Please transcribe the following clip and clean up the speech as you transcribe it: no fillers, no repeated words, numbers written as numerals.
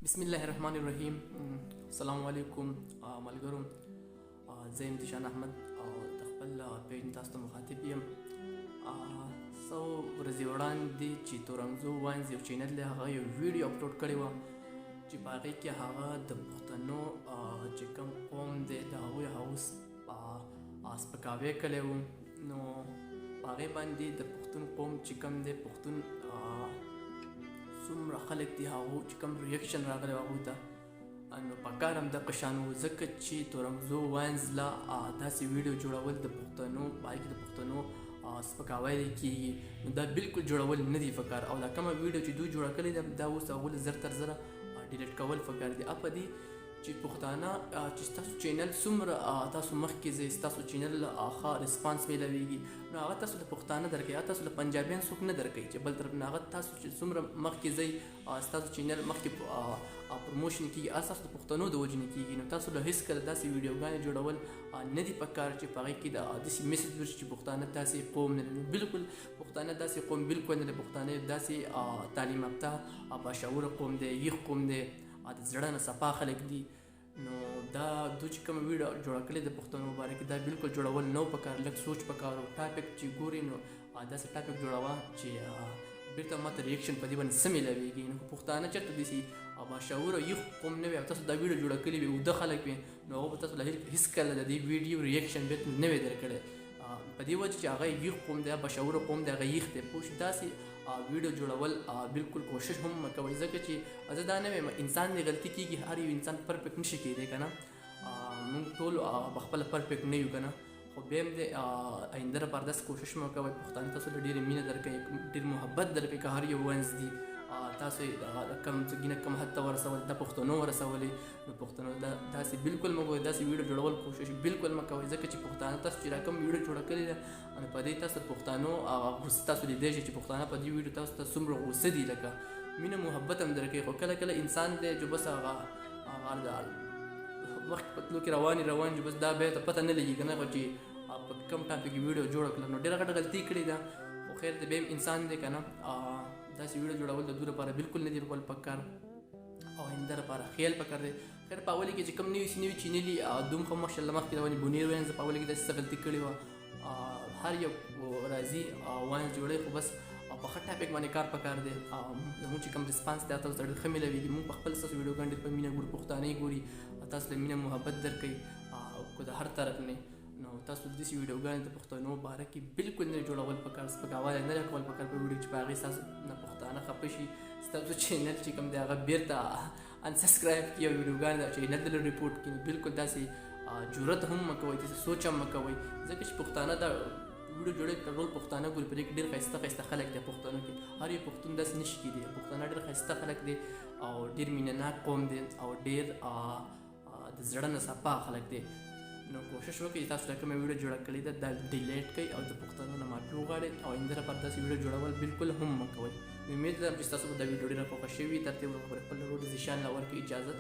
بسم الله الرحمن الرحیم. السلام علیکم ملګرو. زه امتشان احمد او د خپل پیج تاسو ته مخاطب یم. څو ورځې وړاندې چې تورنګزو واینز یو چینل دی، هغه یو ویډیو اپلوډ کړی وه چې په هغې کې هغه د پښتنو چې کوم قوم دی د هغوی سپکاوی کړی و. نو په هغې باندې د پښتون قوم چې کوم دی، پښتون څومره خلک دي، هغو چې کوم ریاکشن راغلی و هغوی ته، نو په کار هم دغه شان و. ځکه چې تورنګزو واینز لا داسې ویډیو جوړول د پښتنو په هغې کې د پښتنو سپکاوی کېږي، نو دا بالکل جوړول نه دي پکار. او دا کومه ویډیو چې دوی جوړه کړې ده، دا اوس هغوی زر تر زره ډیلیټ کول پکار دي. په دې چې پښتانه چې ستاسو چینل څومره تاسو مخکې ځئ، ستاسو چینل ښه ریسپانس میلاویږي، نو هغه تاسو له پښتانه درکوي، هغه تاسو له پنجابیان څوک نه درکوي چې بل طرف نه. هغه تاسو چې څومره مخکې ځئ، ستاسو چینل مخکې پروموشن کېږي، هغه ستاسو د پښتنو د وجې نه کېږي. نو تاسو له هېڅکله داسې ویډیوګانې جوړول نه دي پکار چې په هغې کې داسې میسج ورشي چې پښتانه داسې قوم نه دي. بالکل پښتانه داسې قوم بالکل نه دی. پښتانه داسې تعلیم یافته باشعوره قوم دی، یخ قوم دی، د زړه نه صفا خلک دي. نو دا دوی چې کومه ویډیو جوړه کړې د پښتنو مبارک، دا بالکل جوړول نه پکار. لږ سوچ پکار و. ټاپک چې ګوري نو داسې ټاپک جوړوه چې بیرته ماته ریاکشن په دې باندې څه میلاویږي. نو پښتانه چېرته داسې باشعوره یخ قوم نه وي او تاسو دا ویډیو جوړه کړې وي، اوده خلک وي، نو هغو به تاسو له هېڅکله د دې ویډیو ریاکشن بیرته نه وي درکړی، په دې وجه چې هغه یخ قوم دی، باشعوره قوم دی، هغه یخ دی. پوه شئ، داسې ویډیو جوړول بالکل کوشش هم مه کوئ، ځکه چې زه دا نه وایم انسان دی غلطي کېږي، هر یو انسان پرفیکټ نشي کېدی که نه. موږ ټول پخپله پرفیکټ نه یو که نه، خو بیا هم دی آینده لپاره داسې کوشش مه کوئ. پښتانه تاسو له ډېرې مینه درکوي، ډېر محبت درکوي، که هر یو ونس دي تاسو یې کم ځګینه کم حد ته ورسول، دا پښتنو ورسولې، نو پښتنو داسې بالکل مه کوئ، داسې ویډیو جوړول کوشش بالکل مه کوئ، ځکه چې پښتانه تاسو چې را کوم ویډیو جوړه کړې ده، نو په دې تاسو پښتانو غوسه تاسو لیدی شئ چې پښتانه په دې ویډیو تاسو ته څومره غوسه دي، لکه مینه محبت هم درکوي. خو کله کله انسان دی چې بس هغه وخت په تلو کې روان چې بس دا بیا ته پته نه لګي که نه، چې په کوم ټاپک ویډیو جوړه کړه، نو ډېره غټه غلطي کړې ده. خو خیر دی، بیا هم انسان دی که نه، داسې ویډیو جوړول د دوی لپاره بالکل نه دي پکار، او آینده لپاره خیال پکار دی. خیر په اولې کې چې کوم نوي چینل دي، دوم خو ماشاءالله مخکې د بونیر واینز په اولې کې داسې څه غلطي کړې وه. هر یو راځي واینز جوړوي، خو بس په ښه ټاپک باندې کار پکار دی. زموږ چې کوم ریسپانس دی تاسو ته ډېر ښه میلاویږي. موږ په خپل ستاسو ویډیوګانې ډېر په مینه ګورو، پښتانه یې ګوري، تاسو له مینه محبت درکوي که د هر طرف نه. نو تاسو داسې ویډیوګانې د پښتنو باره کې بالکل نه جوړول پکار، سپکاوالی نه کول پکار په ویډیو چې په هغې ستاسو نه پښتانه خفه شي، ستاسو چینل چې کوم دی هغه بیرته انسبسکرایب کړي او ویډیوګانې د چینل ته ریپورټ کړي. بالکل داسې جرأت هم مه کوئ، داسې سوچ هم مه کوئ، ځکه چې پښتانه دا ویډیو جوړوي، ټول پښتانه ګوري، په دې کې ډېر ښایسته خلک دی پښتنو کې. هر یو پښتون داسې نشي کېدی. پښتانه ډېر ښایسته خلک دی او ډېر مینه ناک قوم دی او ډېر د زړه نه صفا خلک دی. نو کوشش وکړئ تاسو دا کومه ویډیو جوړه کړې ده دا ډیلیټ کړئ او د پښتنو نه معافي وغواړئ، او آینده لپاره داسې ویډیو جوړول بالکل هم مه کوئ. امید لرم چې ستاسو به دا ویډیو ډېره خوښه شوې وي. تر دې وروسته خپل ورور ذیشان له ورکړئ اجازت.